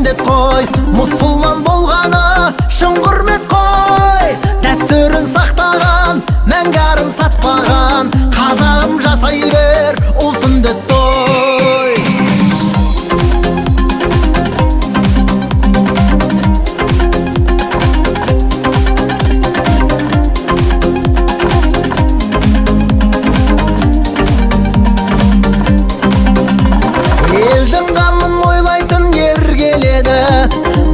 міндет қой, мұсылман болғаны шын құрмет қой. Дәстүрін сақтаған, мәңгәрін сатпаған, қазағым жасай бер ұл сүндет той. Елдің қамын ойлайтын ер келеді,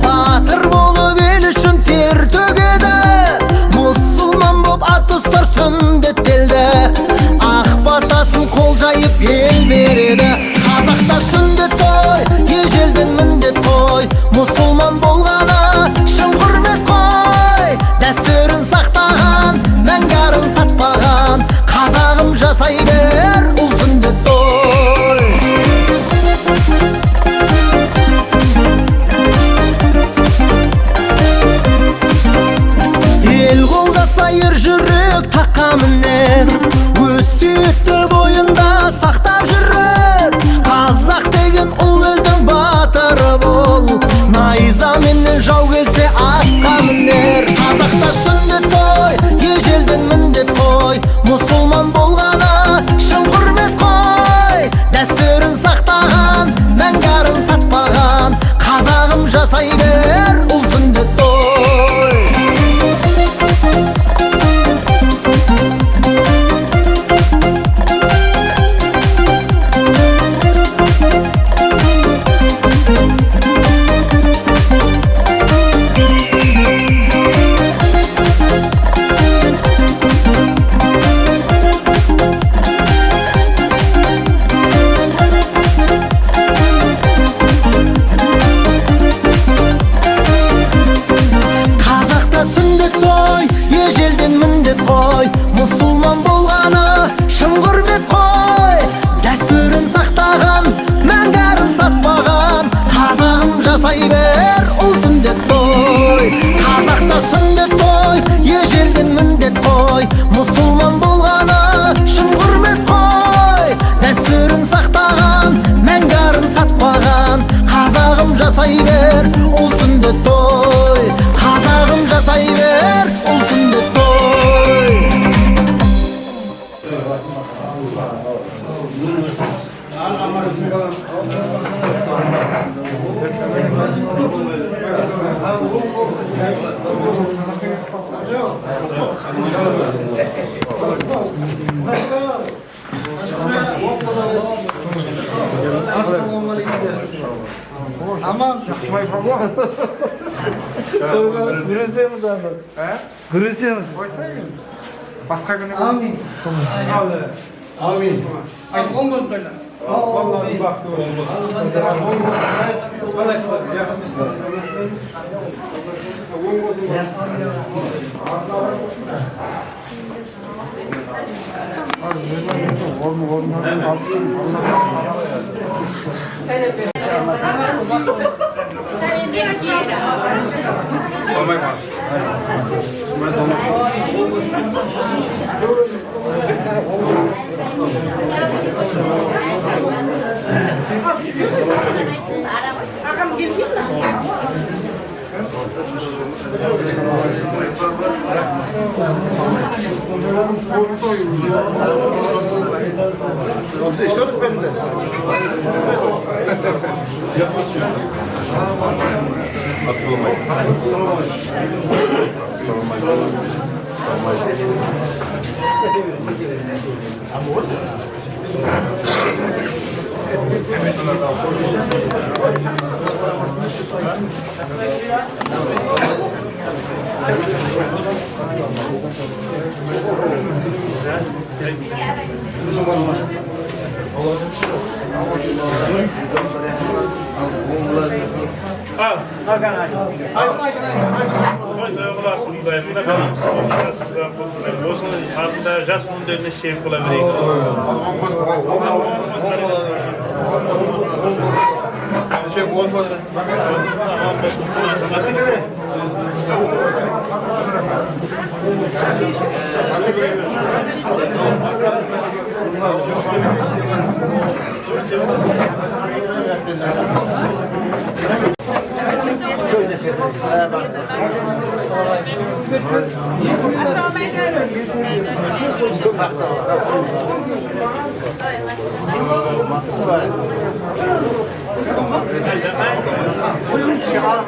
батыр болып ел үшін тер төгеді. Мұсылман боп ат ұстар сүндеттелді, ақ батасын қол жайып ел береді. Қазақта сүндет той, ежелден міндет қой, мұсылман болғаны шын құрмет қой. Дәстүрін сақтаған, мәңгәрін сатпаған, қазағым жасай бер ұл сүндет той. Ел қолдаса ер жүрек таққа мінер, өсиетті бойында сақтап жүрер. Қазақ деген ұл елдің батыры бол, найзаменен жау келсе атқа мінер. Қазақта сүндет той, ежелден міндет қой, мұсылман болғаны шын құрмет қой. Дәстүрін сақтаған, мәңгәрін сатпаған, қазағым жасай бер ұл сүндет той. Ежелден міндет қой, мұсылман болғаны шын құрмет қой. Дәстүрін сақтаған, мәңгәрін сатпаған, қазағым жасай бер ұл сүндет той. Қазақта сүндет той, ежелден міндет қой, мұсылман болғаны шын құрмет қой. Дәстүрін сақтаған, мәңгәрін сатпаған, қазағым жасай бер ұл сүндет той. Қазағым жасай бер ұл сүндет той. Aman, görüşürüz artık. Görüşürüz. Başka günü. Amin. Amin. Ay, olmadı böyle. Vallahi bak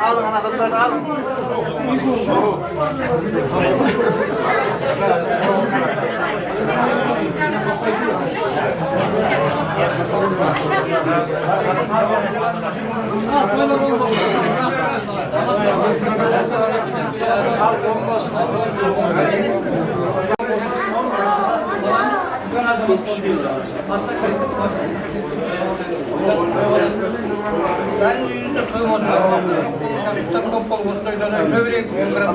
Alın anahtarlarını alın. Ben yüzde sığmasın. Çok kapalı bostaydan şöyle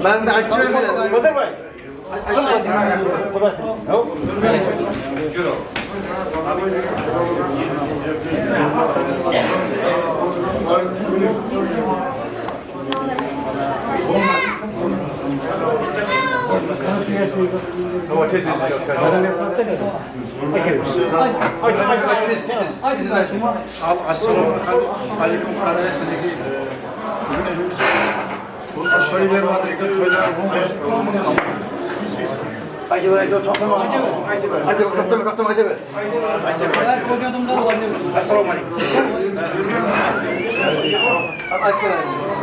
Ben de açıyorum. Al assalamu alaikum kardeşim. Bu aşağıya vardı ki toylar Acaba acaba toplama. Acaba kaptım acaba. Assalamu alaikum.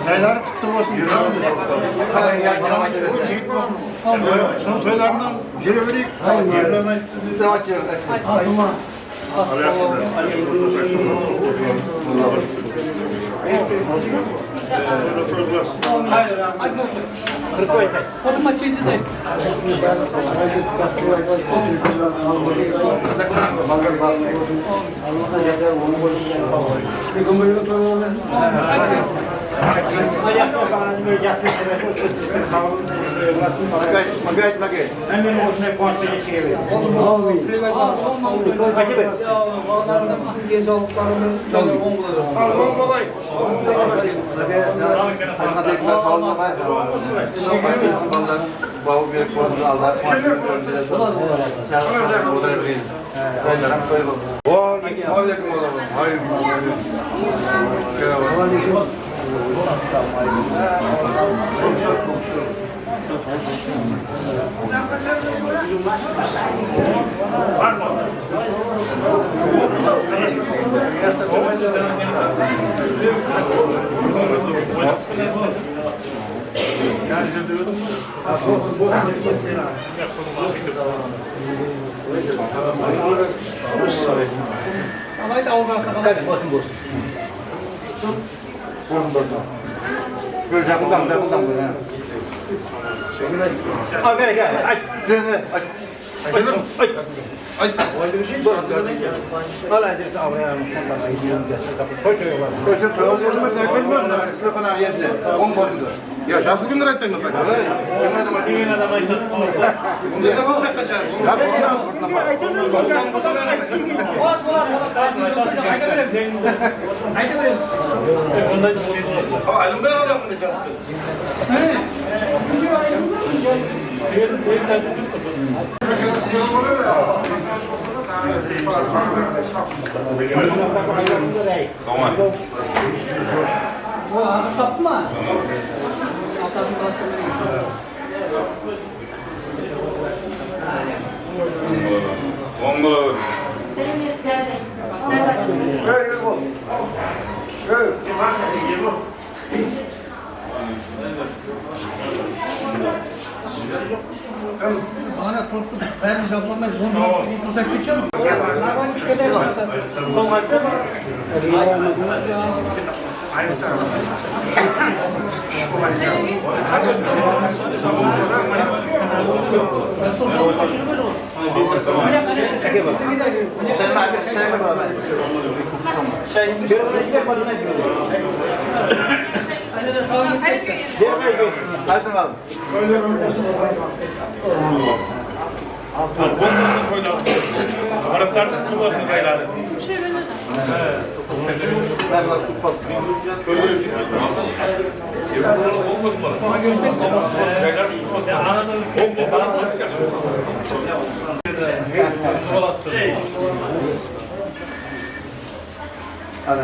Çaylar kutlu olsun. Şunun toylarından jüri verik. Yerlerine Sen açıyor. Koduma çizdi de. Magayet. Babu bir konuda Allah Alayda olmaz. Göreceğim bundan böyle. Al gel. Aç. Ya şahsı günler ettin mi? Bunda da bu kaçar. Ya ama elimde alalım bunu kastı. Tamam. Satma. Mongol. Bana tuttu. Ben yapamaz. Bunu tutsak geçiyor mu? Narvan bir şey de var. Son hakkı mı? Hadi bakalım. Araplar tutulmasın kayları. Ben bak tutmam. Hadi.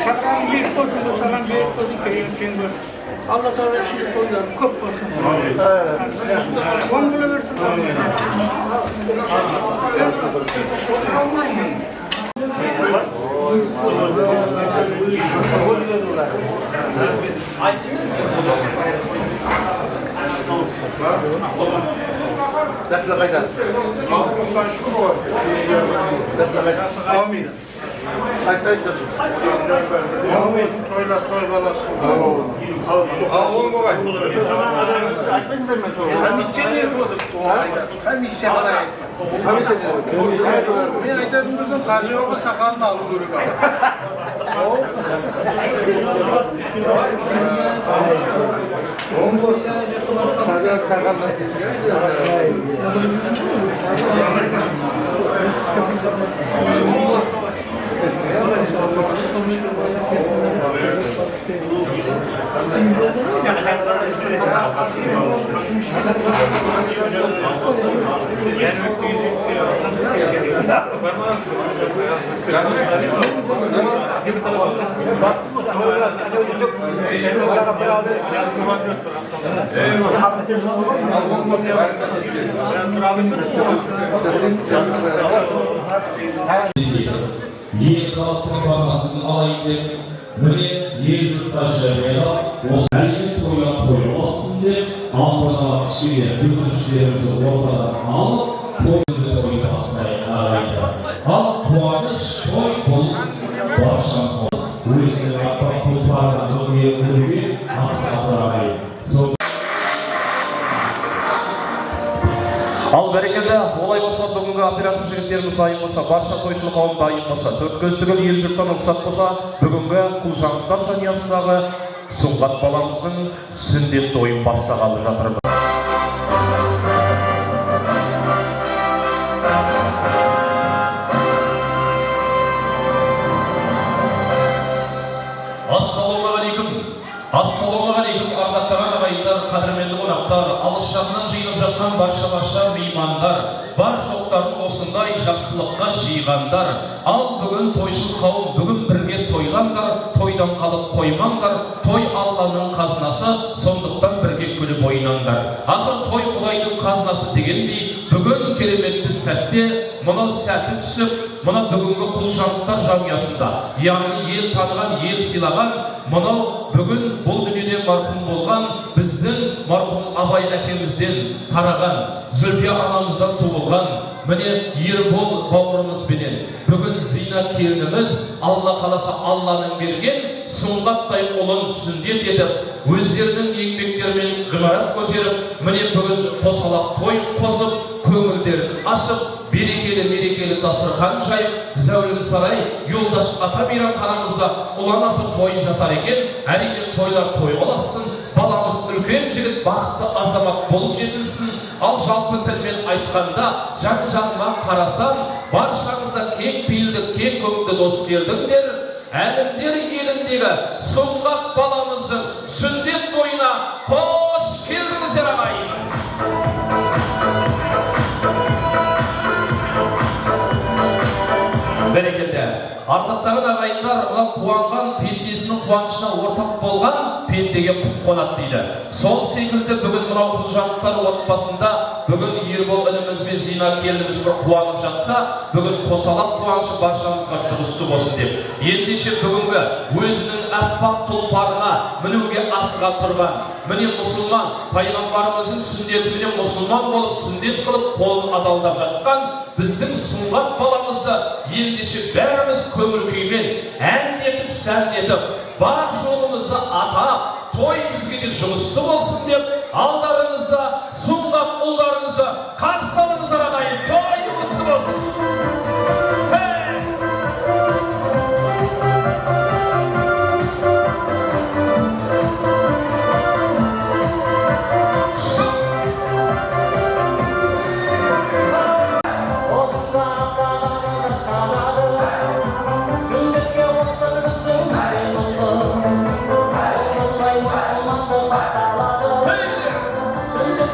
Şakan bir koşulu salan bir koşu kıyım Allah Teala için koyuyor, kop olsun. On bile versin. That's the right hand. Allah'tan şükür var. That's the right hand. Amin. Haydi haydi. Amin. Toyla toygalasın. Oğlum bu var. Aytmayın da ben sonra. Hem işe niye koyduk? Hem işe bana ait. Hem işe niye koyduk? Ben aytadın kızım karşı oğlu sakalını alıp duruk abi. Sadece sakalını Ел халықтың бағасын алайын деп, міне ел жұртқа жәрмені осы әлемі тойлап той оласын деп, алдына кішкене бүкіншілерімізді ортадан алып, тойды той бастайын ағайды. Ал қуаныш той бұл баршамыз өзінің аппақ тұлпарынан өңге асқатыр ағайды. Ал бәрекелді, олай болса бүгінгі оператор жігіттеріміз дайын болса, барша тойшылық қауым дайын болса, төрткөздігі ел жұрттан рұқсат болса, бүгінгі құлжанғыттар жанұясындағы Сұңғат баламыздың сүндет тойын бастағалы жатырмыз. Ассалаумағалейкум, ардақтаған ағайындар, қадірменді қонақтар, алыс жағынан жиылып жатқан барша меймандар, бар жоқтарын осындай жақсылыққа жиғандар. Ал бүгін тойшыл қауым, бүгін бірге тойлаңдар, тойдан қалып қоймаңдар, той Алланың қазынасы, сондықтан бірге күліп ойнаңдар. Ақыр той Құдайдың қазынасы дегендей, бүгін кереметті сәтте, мұнау сәті түсіп, мұна бүгінгі құлжанғыттар жанұясында, яғни ел таныған, ел сыйлаған, мұнау бүгін бұл дүниеде марқұм болған, біздің марқұм Абай әкемізден тараған, Зүлфия анамыздан туылған, міне Ербол бауырымызбенен бүгін Зина келініміз Алла қаласа Алланың берген Сұңғаттай ұлын сүндет етіп, өздерінің еңбектерімен ғимарат көтеріп, міне бүгін қосалақ той қосып, көңілдерін ашып, берекелі дастархан жайып, зәулім сарай Юлдаш ата мейрамханамызда ұлан асыр тойын жасар екен. Әрине тойлар той боласын, баламыз үлкен жігіт, бақытты азамат болып жетілсін. Ал жалпы тілмен айтқанда, жан-жаныма қарасам, баршаңызға кең пейілді, кең көңілді дос келдіңдер. Әлемдер еліндегі Сұңғат баламыздың сүндет тойына қош келдіңіздер ағайын. Бәрекелді, ардақтаған ағайындар, қуанған пендесінің қуанышына ортақ болған пендеге құт қонады дейді. Сол секілді бүгін мынау құлжанғыттар отбасында бүгін Ербол ініміз бен Зина келініміз бір қуанып жатса, бүгін қосалақ қуанышы баршамызға жұғысты болсын деп. Ендеше бүгінгі өзінің аппақ тұлпарына мінуге асыға тұрған, міне мұсылман, пайғамбарымыздың сүндетіменен мұсылман болып, сүндет қылып, қолын адалдап жатқан біздің Сұңғат баламызды ендеше бәріміз көңіл күймен әндетіп, сәндетіп, бар жолымызды атап, той бізге де жұмысты болсын деп, алдарыңызда Сұңғат ұлдарыңызды қарсы алыңыздар ағайын, той құтты болсын. Sündet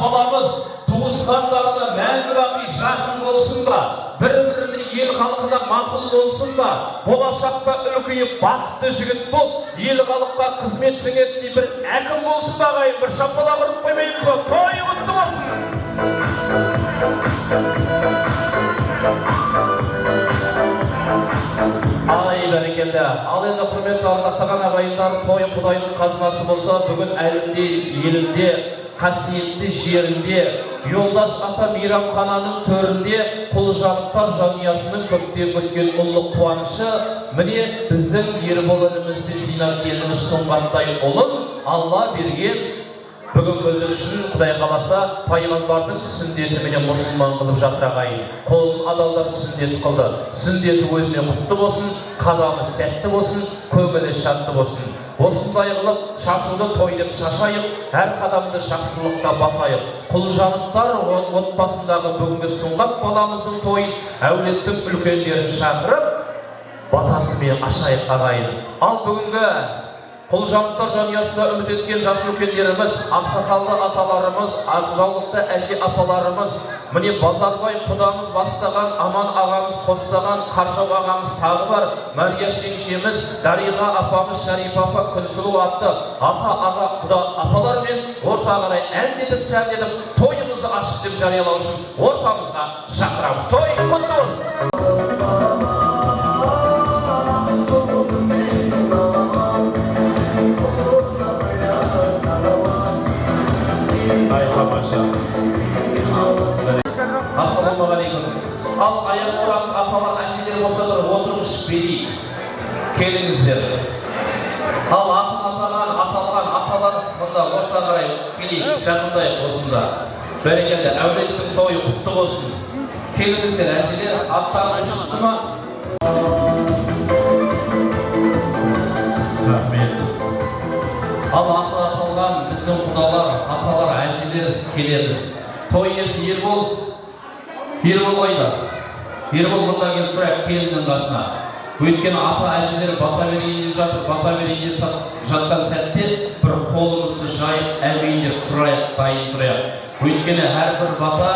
баламыз туысқандарына мәңгі бақи жақын болсын ба, бір-біріне ел халқына мақұл болсын ба, болашақта үлкейіп бақытты жігіт бол, ел халыққа қызмет сіңетін бір әкім болсын ба ағайын, бір шапалақ ұрып қоймаймыз ба, тойы құтты болсын. Ай бәрекелді. Ал енді құрметті ардақтаған ағайындар, тойы Құдайдың қазынасы болса, бүгін әлемде, елінде, қасиетті жерінде, Yoldaş ата мейрамхананың төрінде Құлжанықтар жанұясының көптен күткен ұлы қуанышы, міне біздің Ербол інімізді жинап келдіңіз соңғандай ұлын Алла берген. Бүгін бүлдіршін Құдай қаласа пайғамбардың сүндетіменен мұсылман қылып жатыр ағайын. Қолын адалдар сүндет қылды. Сүндеті өзіне құтты болсын, қадамы сәтті болсын, көңілі шатты болсын. Осындай қылып шашуды той деп шашайық, әр қадамды жақсылыққа басайық. Құлжанықтар отбасындағы бүгінгі сұңғат баламыздың тойын әулеттің үлкендерін шақырып, батасымен ашайық ағайын. Ал бүгінгі Құлжанықтар жанұясына үміт еткен жас үлкендеріміз, ақсақалды аталарымыз, ақжаулықты әже апаларымыз, міне Базарбай құдамыз бастаған, Аман ағамыз қостаған, Қаржау ағамыз тағы бар, Мария жеңшеміз, Дариға апамыз, Шарипа апа, Күнсұлу атты ата аға құда апалармен орта қарай әндетіп, сәндетіп, тойымызды ашық деп жариялау үшін ортамызға шақырамыз. Той құтты болсын. Ассалаумағалейкум. Ал аяқ орап аталар әжелер болса бір отырғыш берейік. Келіңіздер. Ал атын атаған, аталған аталар мұнда орта қарай келейік, жақындайық осында. Бәрекелді, әулеттің тойы құтты болсын. Келіңіздер әжелер, аттарың шықты ма? Рахмет. Ал аты аталған біздің құдалар, аталар, әжелер келеміз. Той иесі Ербол қайда? Ербол мұнда келіп бірақ келіннің қасына. Өйткені ата әжелер бата берейін деп жатыр, бата берейін деп жатқан сәтте бір қолымызды жайып, әмейін деп тұрайық, дайын тұрайық. Өйткені әрбір бата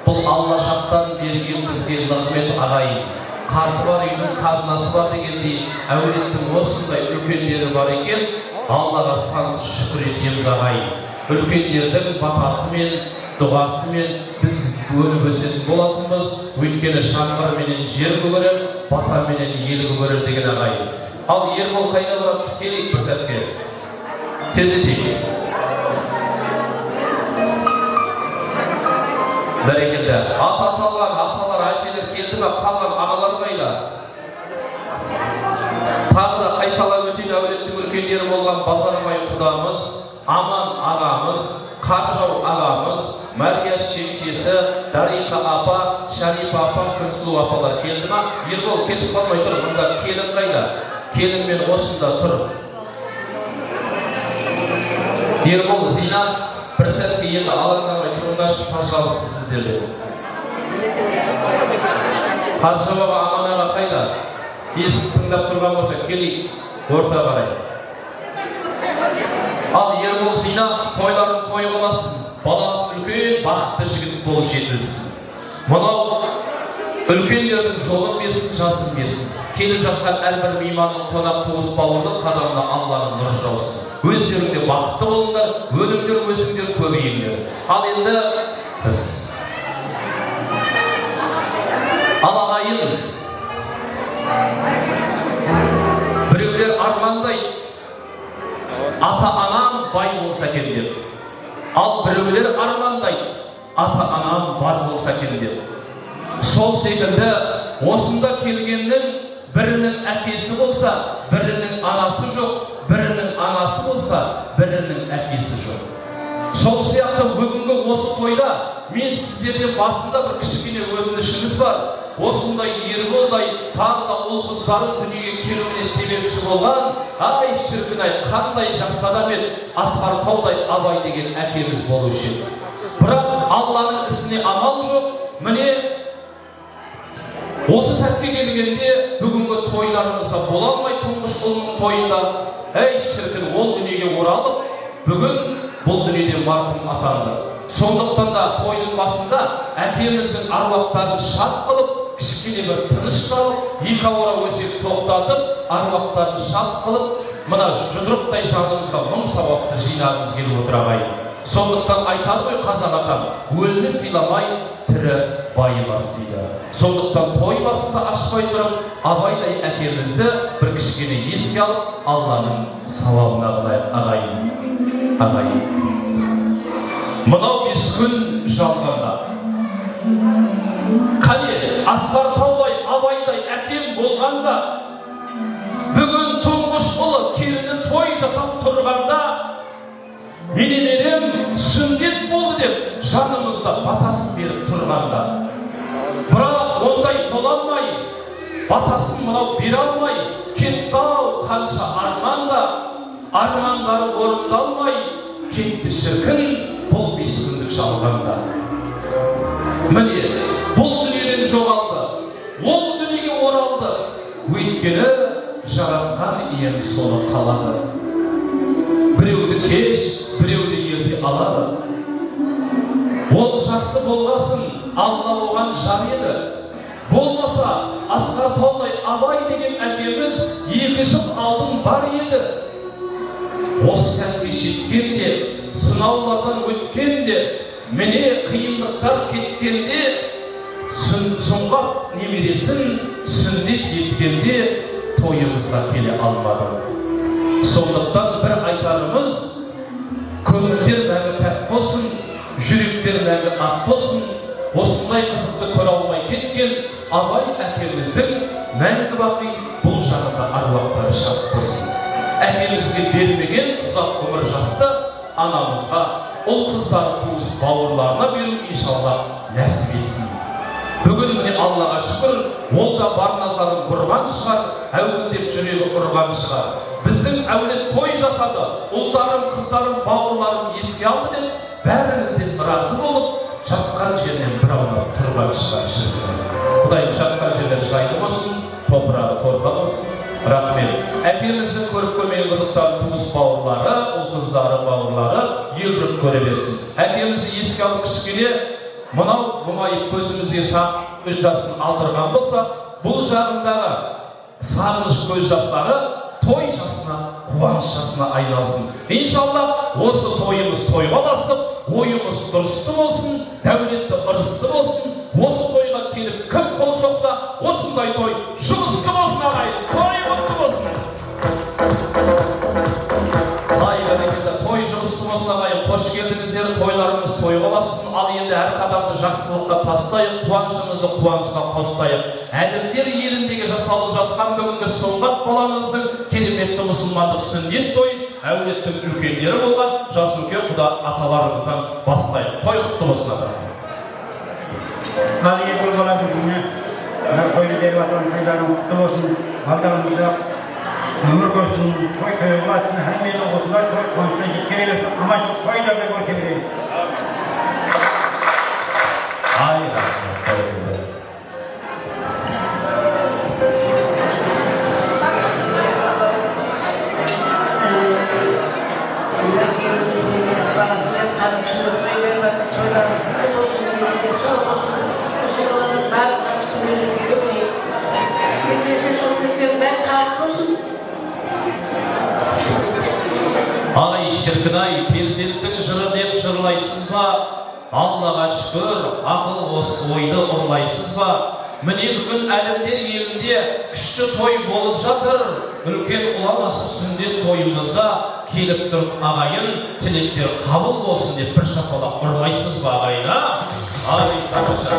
бұл Алла жақтан берген бізге рахмет ағайын. Қарты бар үйдің қазынасы бар дегендей, әулеттің осындай үлкендері бар екен, Аллаға сансыз шүкір етеміз ағайын. Үлкендердің батасымен, дұғасымен біз өніп өсетін болатынбыз, өйткені шаңғар менен жер көгерер, бата менен ел көгерер деген ағайын. Ал Ербол қайда барады, біз келейік бір сәтке. Тездетейік. Бәрекелді. Ат аталған, аталар, әжелер келді ме, қалған ағалар қайда? Тағы да қайталап өтейін, әулеттің үлкендері болған Базарбай құдамыз, Аман ағамыз, Қаржау ағамыз, Мария жеңшесі, Дариға апа, Шарипа апа, Күнсұлу апалар келді ма? Ербол кетіп қалмай тұр, мұнда келін қайда? Келін мен осында тұр. Ербол Зина бір сәтке енді алаңдамай тұр. пожалуйста, сіздерде. Қаржы баба Аман аға қайда? Есік тыңдап тұрған болса, келейік, орта қарай. Ал Ербол Зина тойларын той боласын, баласы үлкен, бақытты жігіт болып жетілсін. Мынау үлкендердің жолын берсін, жасын берсін. Келіп жатқан әрбір мейманның қонақ туыс бауырдың қадамына Алланың нұры жаусын. Өздеріңде бақытты болыңдар, өнімдер өсіңдер, көбейіңдер. Ал енді біз алағайын біреулер армандай ата-анам бай болса екен деп. Ал біреулер армандай ата-анам бар болса екен деп. Сол секілді осында келгеннің бірінің әкесі болса, бірінің анасы жоқ, бірінің анасы болса, бірінің әкесі жоқ. Сол сияқты бүгінгі осы тойда мен сіздерден басында бір кішкене өтінішіміз бар. Осындай Ерболдай тағы да ұл қыздардың дүниеге келуіне себепші болған, ай шіркін-ай, қандай жақсы адам еді, Асқар Таудай Абай деген әкеміз болушы еді. Бірақ Алланың ісіне амал жоқ. Міне осы сәтке келгенде бүгінгі тойларымызда бола алмай тұңғыш ұлының тойында, әй шіркін, ол дүниеге оралып, бүгін бұл дүниеде марқұм атанды. Сондықтан да тойдың басында әкеміздің аруақтарын шат қылып, кішкене бір тыныш қалып, екі аура өсек тоқтатып, аруақтарын шат қылып, мына жұдырықтай жанымызға мың сауапты жинағымыз келіп отыр ағайын. Сондықтан айтады ғой қазақ атам, өліні сыйламай, тірі байымас дейді. Сондықтан той басында ашпай тұрып, Абайдай әкемізді бір кішкене еске алып, Алланың сауабына қылайық ағайын. Ағайын. Мынау бес күн жалғанда. Қане, Асқар Таудай Абайдай әкем болғанда, бүгін тұңғыш ұлы келіні той жасап тұрғанда, енелерім сүндет болды деп жанымызда батасын беріп тұрғанда, бірақ ондай бола алмай, батасын мынау бере алмай, кетті-ау қанша арманда, армандары орындалмай, кетті шіркін бұл бес күндік жалғанда. Міне, бұл дүниеден жоғалды, ол дүниеге оралды, өйткені жаратқан ием соны қалады. Біреуді кеш, біреуді ерте алады. Ол жақсы болғасын, Алла оған жар еді. Болмаса, Асқар Таудай Абай деген әкеміз 2 жыл алдын бар еді. Осы сәтке жеткенде, сынаулардан өткенде, міне қиындықтар кеткенде, сұңғат немересін сүндет еткенде тойымызға келе алмады. Сондықтан бір айтарымыз, көңілдер мәңгі пәк болсын, жүректер мәңгі ақ болсын. Осындай қызықты көре алмай кеткен Абай әкеміздің мәңгі бақи бұл жағында аруақтары шат болсын. Әкемізге бермеген ұзақ өмір жасты анамызға, ұл қыздары туыс бауырларына беру иншалла нәсіп етсін. Бүгін міне Аллаға шүкір, ол да бар назарын бұрған шығар, әуіндеп жүрегі ұрған шығар. Біздің әулет той жасады, ұлдарым, қыздарым, бауырларым еске алды деп, бәріңізден разы болып, жатқан жерінен бір аунап тұрған шығар шіркін. Құдайым жатқан жерлер жайлы болсын, топырағы торқа болсын. Рахмет. Әкеміздің көріп көрмеген қызықтарын туыс бауырлары, ұл қыздары бауырлары ел жұрт көре берсін. Әкемізді еске алып кішкене мынау мұңайып көзімізге көз жасын алдырған болса, бұл жағындағы сағыныш көз жастары той жасына, қуаныш жасына айналсын. Иншалла осы тойымыз тойға басып, ойымыз дұрысты болсын, дәулетті ырысты болсын. Осы тойға келіп кім қол соқса, осындай той жұмысты болсын ағайын, той құтты болсын. Той жұмысты болсын ағайын, қош келдіңіздер, тойларымыз той боласын. Ал енді әр қадамды жақсылыққа тастайық, қуанышымызды қуанышқа қостайық. Әлемдер еліндегі жасалып жатқан бүгінгі сұңғат баламыздың кереметті мұсылмандық сүндет той, әулеттің үлкендері болған жас үлкен құда аталарымыздан бастайық. Той құтты болсын ағайын. Kalian berbola begini, nak kau ini dewasa kita nak terus halal kita, nomor kau kaya buat, hanya nak buat kau konsep kiri, amat kau dah berbuat kiri. Ay şirkinay, persentin jırı dep jırlaysız ba? Allah'a şükür, akıl oydu orlaysız ba? Mine bugün әлемдер елінде күшті той болып жатыр. Үлкен ұлан асыл сүндет тойымызға келіп тұрып ағайын, тілектер қабыл болсын деп бір шапалақ ұрмайсыз ба ағайын, а? Ай, тамаша,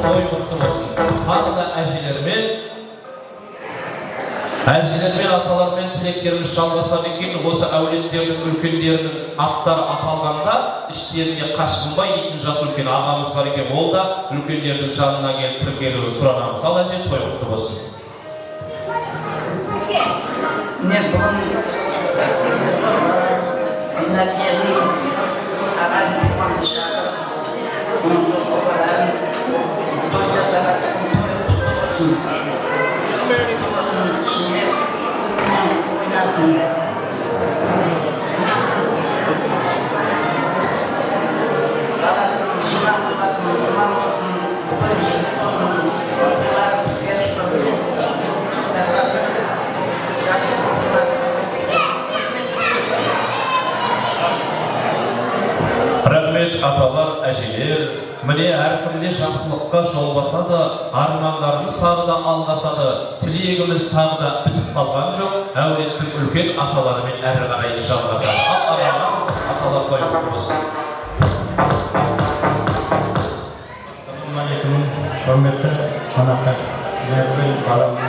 той құтты болсын. Тағы да әжелермен, аталармен тілектеріміз жалғасады екен. Осы әулеттердің үлкендерінің аттары аталғанда іштеріне қашқынбай дейтін жас үлкен ағамыз бар екен. Ол да үлкендердің жанына келіп тіркелуі сұранамыз. Ал әже, той құтты болсын. Мен бүгін аталар, әжелер, міне әркімде жақсылыққа жол басады, армандарымыз тағы да алғасады, тілегіміз тағы да бітіп қалған жоқ, әулеттің үлкен аталарымен әрі қарай жалғасады. Ағалар, аталар той құтты болсын. Assalamualaikum, hormatli qonaqlar. Men balamni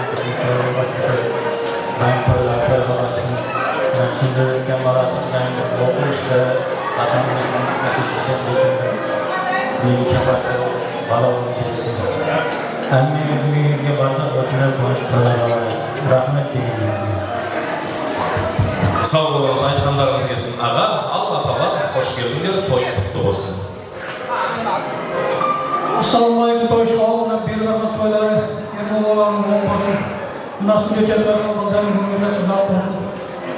Sağ olunuz, aytqanlarınız kelsin ağa. Allah taala hoş geldingler, toy құтты болсын. Assalamualaikum toyşoğlu'na bir rahmet toyları Erdoğan'ın olması nasıl geçerlerini onların hürmetine olsun.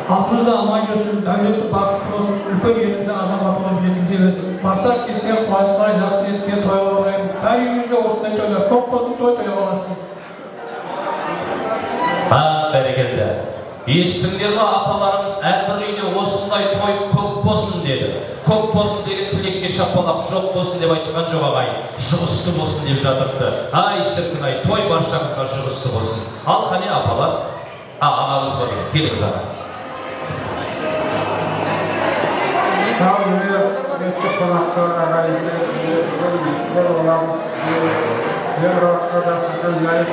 Aklınızda aman görsün, devleti bakıp olun, ülke yerinde azamat olun, yediğinizi versin. Varsak gitken kualisler, nasıl etken toy olayım. Her yüzde olsun toylar, çok olsun toy olasın. Ha, bereketli. Естіңдер ме, аталарымыз әрбір үйде осындай той көп болсын деді. Көп болсын деген тілекке шапалақ, жоқ болсын деп айтқан жоқ ағай. Жұғысты болсын деп жатырды. Ай шіркін ай, той баршаңызға жұғысты болсын. Ал қане апалар, ағамыз бар, келіңіз аға. Sağ olun, bütün konaklar arayında bir olan bir arkadaşlıkın layık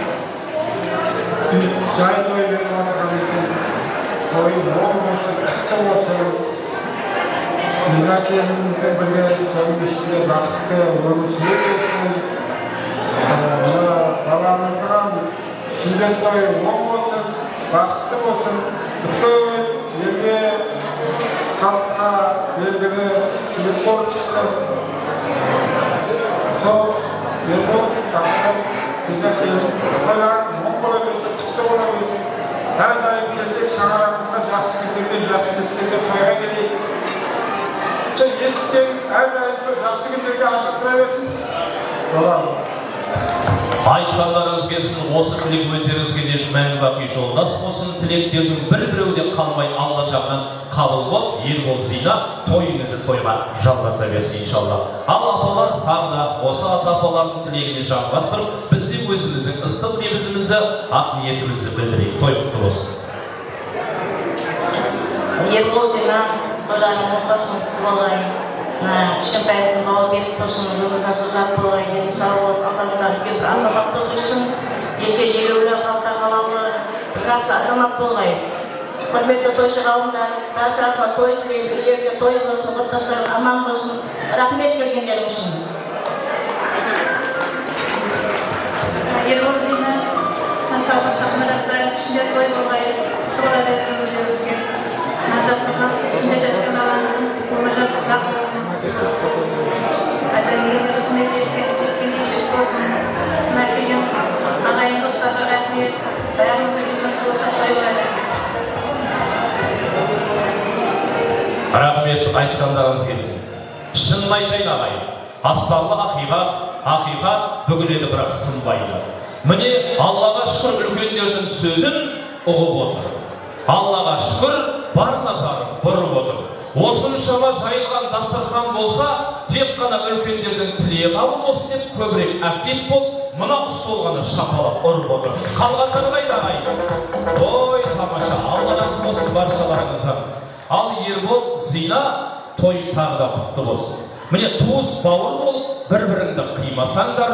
çay toyları toyu bol olsun, kısa olsun. Müzakerimizde böyle toyun üstüne baktı, onu söylüyorsun. Balamızdan sizin toyu bol olsun, baktı olsun. Bütün yerine halk'a belirli sınıflar çıktı. Sol, yerine takım, müzakerim. Onlar Mongola bir çıktı olabilir. Her daim kesek şahlarımızda jastı günlerinde toyga geleyim. Eskiden her daim jastı günlerge aşık versin. Olar. Айтқандарыңыз келсін, осы тілек өздеріңізге де мәңгі бақи жолдас болсын, тілектердің бір-біреуде қалмай Алла жағынан қабыл болып, ел бол зина, тойыңызды тойға жалғаса берсін иншалла. Ал апалар тағы да осы ата-апалардың тілегіне жалғастырып, біз де өзіміздің ыстық лебізімізді, ақ ниетімізді білдірейік. Той құтты болсын. Ел бол зина, тойларың оқасын, болайын. Кішкентайыңыздың бала беріп болсын, өмірдің сызлап болайын, дені сау болып, ақылдар келіп азаматты жүрсін, елге елеулі қалта қалаулы, жақсы азамат болайын. Құрметті тойшы қауымдар, баршаңызға той тілеймін, үйлерде той болсын, отбасыларың аман болсын. Рахмет келгендерің үшін. Ербол зина, сауқатты қымыраттарың ішінде той болайын, тола берсін өздеріңізге. Жастыққа ішінде жатқан ағаңыздың өміржасы сақ болсын. Әдәлерді қызмет еткен ешік болсын. Мына келген ағайын достарға рахмет. Бәрімізді жүрген суыққа сайлайды. Рахмет айтқандарыңыз келсін. шынын айтайын ағайын, астарлы ақиқат бүгіледі бірақ сынбайды. Міне Аллаға шүкір үлкендердің сөзін ұғып отыр. Аллаға шүкір бар назарын бұрып отыр. Осыншама жайылған дастархан болса, тек қана үлкендердің тілегі қалың болсын деп көбірек актив болып, мына құс болғаны шапалап ұрып отыр. Қалғандар қайда ағайын? Ой, тамаша, Алла разы болсын баршаларыңыздан. Ал Ербол, Зина, той тағы да құтты болсын. Міне туыс бауыр болып, бір-біріңді қимасаңдар,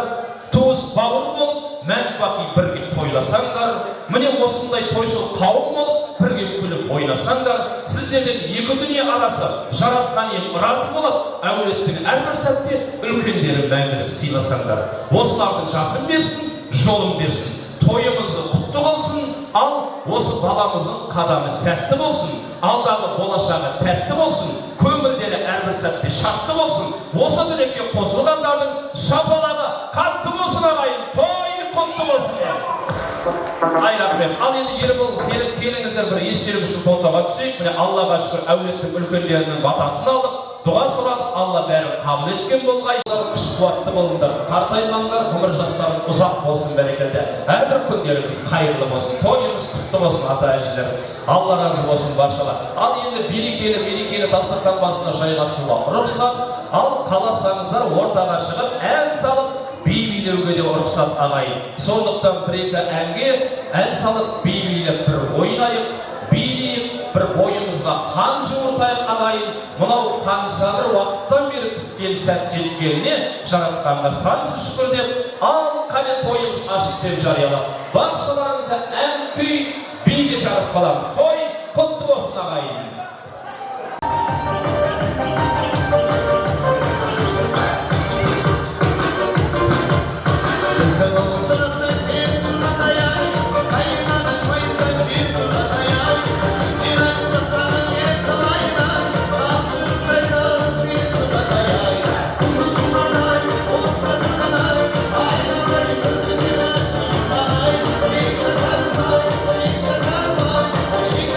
туыс бауыр болып, мән-бақи бірге тойласаңдар, міне осындай тойшыл қауым болып, бірге күліп ойнасаңдар, сіздерден екі дүние арасы жаратқан ел разы болып, әулеттің әрбір сәтте үлкендері мәңгілік сыйласаңдар. Осылардың жасын берсін, жолын берсін, тойымызды құтты болсын, ал осы баламыздың қадамы сәтті болсын, алдағы болашағы тәтті болсын, көңілдері әрбір сәтте шатты болсын. Осы тілекке қосылғандардың шапалағы қатты болсын ағайын, той құтты болсын. Ай рахмет. Ал енді Ербол, келіңіздер бір естелік үшін фотоға түсейік. Міне Аллаға шүкір әулеттің үлкендерінің батасын алдық, дұға сұрадық, Алла бәрін қабыл еткен болғай. Күш қуатты болыңдар, қартаймаңдар, ғұмыр жастарың ұзақ болсын бәрекелді. Әрбір күндеріңіз қайырлы болсын, тойыңыз құтты болсын ата әжелер. Алла разы болсын баршалар. Ал енді берекелі дастархан басына жайғасуға рұқсат. Ал қаласаңыздар ортаға шығып, ән салып, би билеуге де рұқсат ағайын. Сондықтан бір-екі әнге ән салып, би билеп бір ойнайық, билейік, бір бойымызға қан жуыртайық ағайын. Мынау қаншағыр уақыттан бері күткен сәт жеткеніне жаратқанға сансыз шүкір деп, ал қане тойымыз ашық деп жариялап, баршаларыңызға ән күй биге жарып қаламыз. Той құтты болсын ағайын. She's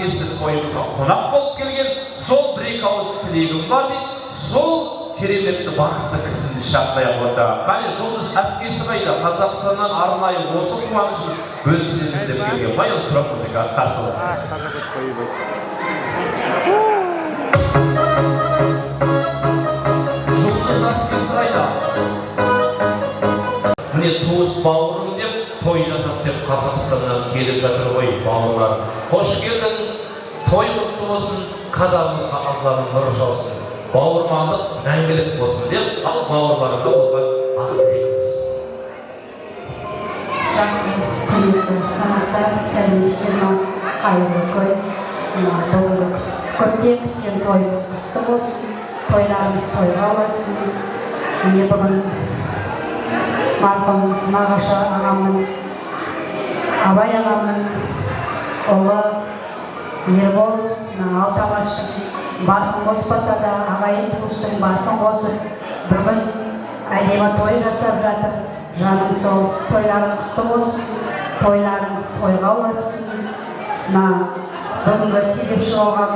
Kesіп қойымызға қонақ болып келген сол бір екі ауыз тілегім бар дейді. Сол кереметті бақытты кісіні шақырайық онда. Қане Жұлдыз әпкесі қайда? Қазақстаннан арнайы осы қуанышын бөлісеміз деп келген. Баяу сұрақ музыка қарсы алыңыз. Жұлдыз әпкесі қайда? Міне туыс бауырым деп той жасап деп Қазақстаннан келіп жатыр ғой бауырлар. Қош келдің, той құтты болсын, қадамыңызға Алланың нұры жаусын. Бауырмандық мәңгілік болсын деп, ал бауырларына болған ақ тілегіміз. Жақсы құрметті қонақтар, сәлеметсіздер ме? Қайырлы күн. Көптен күткен тойымыз құтты болсын, тойларымыз тойға болсын. Міне бүгін марқұм Нағашы ағамның, Абай ағамның ұлы Ербол Алтағаштың басын қоспаса да, ағайын туыстың басын қосып, бір күн әдемі той жасап жатыр. Жаным сол тойларың құтты болсын, тойларың тойға болсын. Бүгінгі себепші болған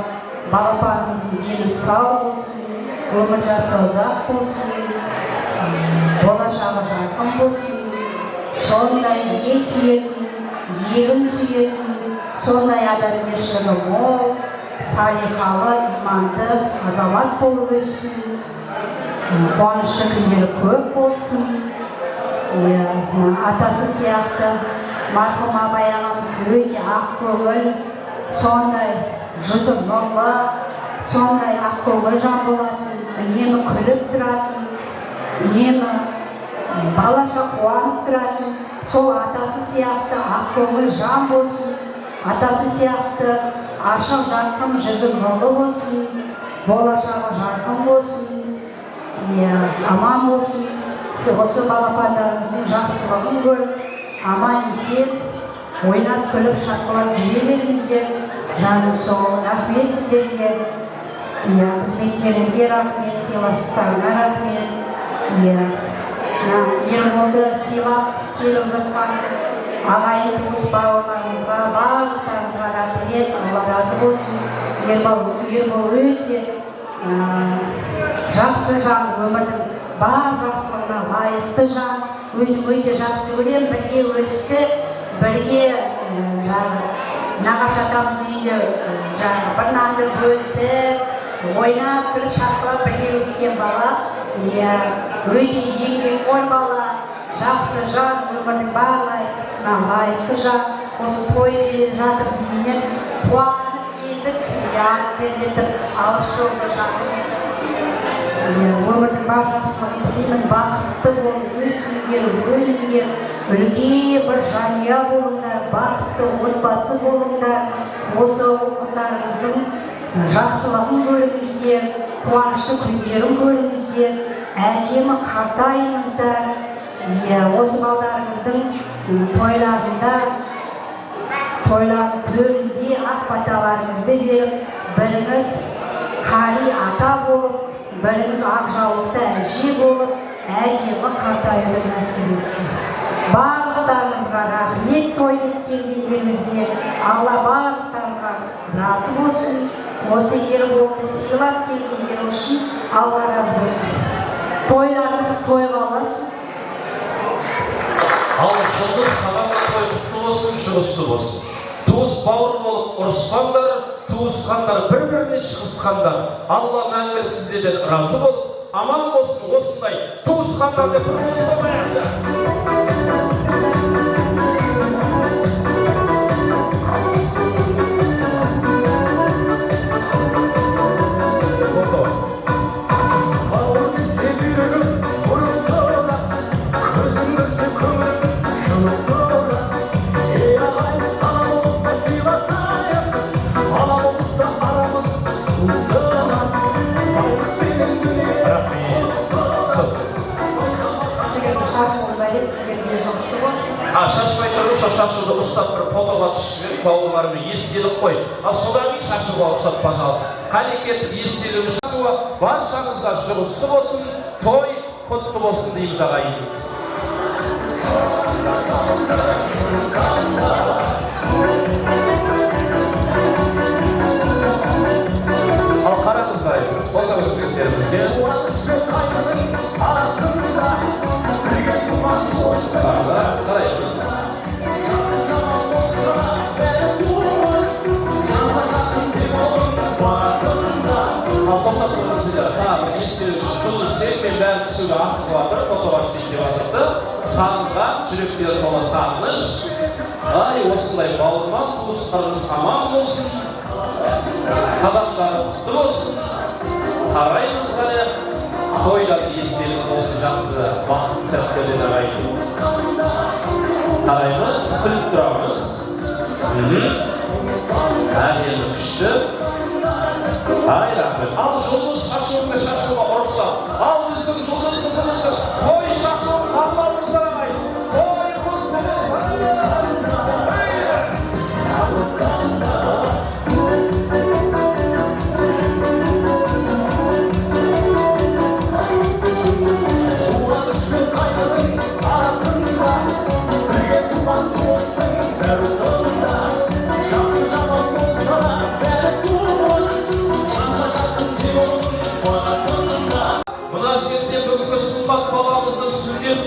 балапанымыздың жеңі сау болсын, өмір жасы ұзақ болсын, болашағы жарқын болсын. Сондай ел сүйетін, елін сүйетін, сондай адамгершілігі мол, салиқалы, иманды азамат болып өссін. Қуанышты күндері көп болсын. Атасы сияқты марқұм Абай ағамыз өте ақ көңіл, сондай жүзі нұрлы, сондай ақ көңіл жан болатын, үнемі күліп тұратын, үнемі балаша қуанып тұратын, сол атасы сияқты ақ көңіл жан болсын, атасы сияқты ашық жарқын жүзі нұрлы болсын, болашағы жарқын болсын, аман болсын. Осы балапандарымыздың жақсылығын көріп, аман есен, ойнап күліп шапқылап жүре беріңіздер. Жаным сол, рахмет сіздерге. Қызметтеріңізге рахмет, сыйластықтарына рахмет. Ерболды сыйлап келіп жатқан ағайын туыс бауырларымызға, барлықтарыңызға рахмет, Алла разы болсын. Ербол өте жақсы жан, өмірдің бар жақсылығына лайықты жан. Өзім өте жақсы көрем, бірге өсті, бірге Нағашы атамыздың үйінде бір нанды бөлісіп, ойнап, күліп шапқылап бірге өскен бала. Өте еңбекқор бала, жақсы жан, өмірдің бар лайықтысына лайықты жан. Осы той бере жатыр дейінен қуанып келдік, аттерлетіп, алыс жолды жақын етіп. Өмірдің бар жақсылығын тілеймін, бақытты болып, өсіңдер, өліңдер, үлкен бір жанұя болыңдар, бақытты отбасы болыңдар. Осы қыздарыңыздың жақсылығын көріңіздер, қуанышты күндерін көріңіздер, әдемі қартайыңыздар. Осы балдарыңыздың тойларында, тойлардың төрінде ақ баталарыңызды беріп, біріңіз қари ата болып, біріңіз ақ жаулықты әже болып, әдемі қартаюды нәсіп етсін. Барлықтарыңызға рахмет тойып келгендеріңізге, Алла барлықтарыңызға разы болсын. Осы Ерболды сыйлап келгендер үшін Алла разы болсын. Тойларыңыз тойға болсын. Ал Жұлдыз сабаққа той құтты болсын, шығысты болсын. Туыс бауыр болып ұрысқандар, туысқандар бір-біріне шығысқандар. Алла мәңгілік сіздерден разы болып, аман болсын осындай туысқандар деп бір-біріне болмайықшы. Шашпай тұрып, со шашуды ұстап бір фотоға түсіп беріп, бауырларымен естелік қой. Ал содан кейін шашуға ұқсат, пожалуйста. Қалекеттік естелігі шашуға баршаңызға жұғысты болсын, той құтты болсын дейміз ағайын. Ал қараңыздар, қолдау өткендерімізге Мәскеуге асып жатыр, фотоға түсейін деп жатырды. Сағынған, жүректері тола сағыныш. Ай, осындай бауырман, туыстарымыз аман болсын. Қадамдары құтты болсын. Қараймыз ғана, тойларды естелік болсын, жақсы бақыт сәттерден ағайын. Қараймыз, біліп тұрамыз. Әлемі күшті. Ай, рахмет. Ал жұлдыз шашуыңды шашуға ұрықса. Ал біздің жұлдыз қызымызды той шашуын қабылыңыздар ағай. Той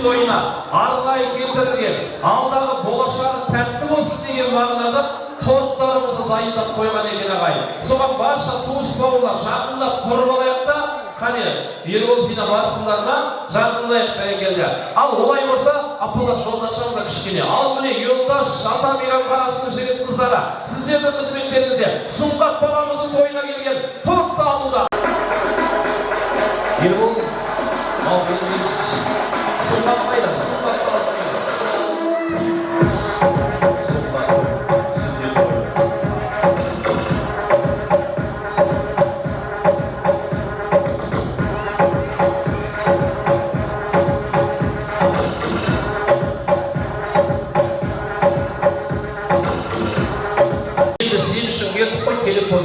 тойына арнайы келтірілген алдағы болашағы тәтті болсын деген мағынада торттарымызды дайындап қойған екен ағай. Соған барша туыс бауырлар жақындап тұрып алайық та, қане Ербол Зина барсыңдар ма, жақындайық бәрекелді. Ал олай болса, апалар жолдашымызға кішкене. Ал міне Елдаш ата мейрамханасының жігіт қыздары, сіздердің қызметтеріңізде Сұңғат баламыздың тойына келген тортты алуда. Ербол, ал Сұңғат қайда? Сұңғат баласы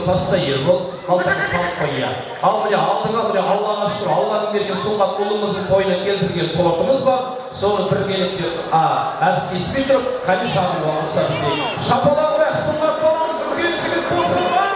Баста Ербол, қалтаңыз салып қойя. Ал міне алдыңа міне Аллаға шүкір, Алланың берген Сұңғат ұлымыздың тойына келтірген тортымыз бар. Соны бір келіпте әзіп кеспей тұрып, қане шағын болған ұқсат дейді. Шапалағырақ, Сұңғат баламыз үлкен жігіт болсын бар!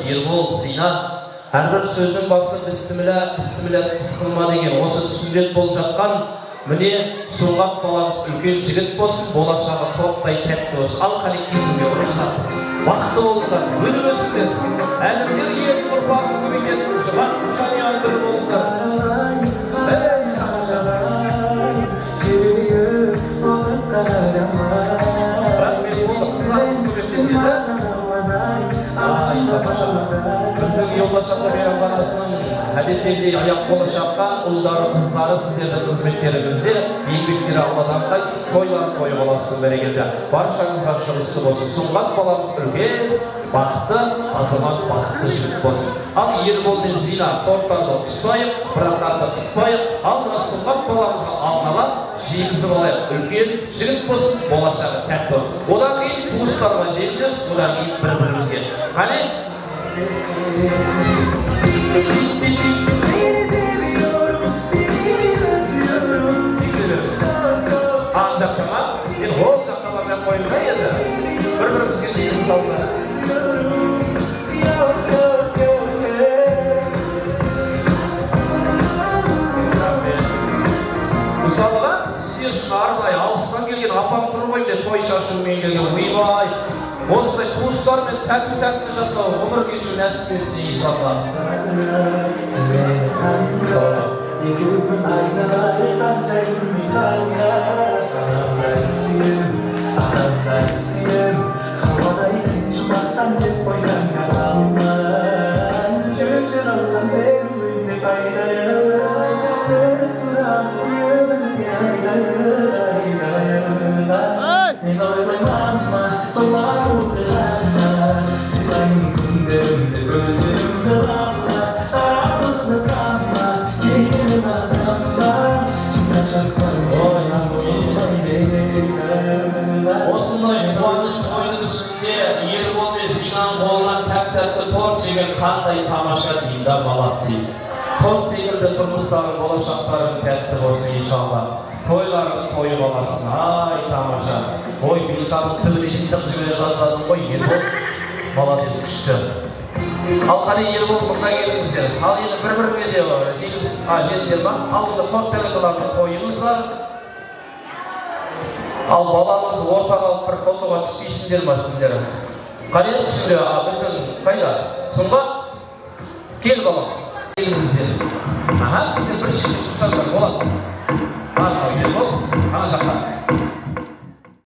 Ербол, Зина, әрбір сөздің басы бісміллә қысқылма деген осы сүндет болып жатқан міне Сұңғат баламыз үлкен жігіт болсын, болашағы торттай тәтті болсын. Ал қане кезінде ұрысат. Бақытты болыңдар, өніп өсіңдер. Әлемдер елдің ұрпағын көбейтетін жыған жанұяның бірі болыңдар. Бірақ мен болдық, сызағымыз көбетсіздеді. Біздің Елдаш ата мейрамханасының әдеттегідей аяқ-қолы шапқан ұлдары, қыздары сіздердің қызметтеріңізде еңбектері Алладан қайтсын, тойларын тойып аласыз бәрекелді. Баршаңызға жұмысты болсын. Сұңғат баламыз үлкен, бақытты, азамат бақытты жігіт болсын. Ал Ербол мен Зина торттарды қыспайық, бірақтарды қыспайық, ал мына Сұңғат баламызға арналап жегізіп алайық. Үлкен жігіт болсын, болашағы тәтті. Одан кейін туыстарға жегіземіз, одан кейін бір-бірімізге. Қане? Ан жақтама, мен ол жақталармен қойылға еді. Бір-бірімізге жегізіп алды. Мысалға, сіздер шығарылай алыстан келген апам тұрмайды, той шашуымен келген ойбай. Осындай туыстармен тәтті жасау, өмір кешу нәсіп берсін иншалла. Екеуміз айналады қанша күннен қанға. Адамдар сүйем, хавадай сен жұмақтан жеп қойсаң қаламай. Жүршін алған сен үйіне қайдайы. Мен ойлайман ма, солар оқығанма. Сыйлайын күндерімді, гүлдерімді бақла. Арамызды қапма, келгенім адамма. Шындақ шақпан ойнам осындай қуаныш тойдың үстінде Ербол мен Зинаның қолынан тәтті торт жеген қандай тамаша деймін молодцы. Sport секілді тұрмыстары болашақтарын тәтті болсын иншалла. Тойлардың тойы боласын. Ай, тамаша. Ой, билетаны төбелейтін жібере жатқаның ғой, Ербол. Молодец, күшті. Ал қане Ербол, мұрна келіңіздер. Ал енді бір-бірге де жеңдер ма? Ал енді топ-пелікалардың тойымыз бар. Ал баламыз ортаға алып бір фотоға түспейсіздер ма сіздер? Қане түсіре, біздің қайда? Сұңға? Кел балам. Келіңіздер. Аға, сіздер бір шекет тұрсаңдар болады. Ана Ербол, ана жақта.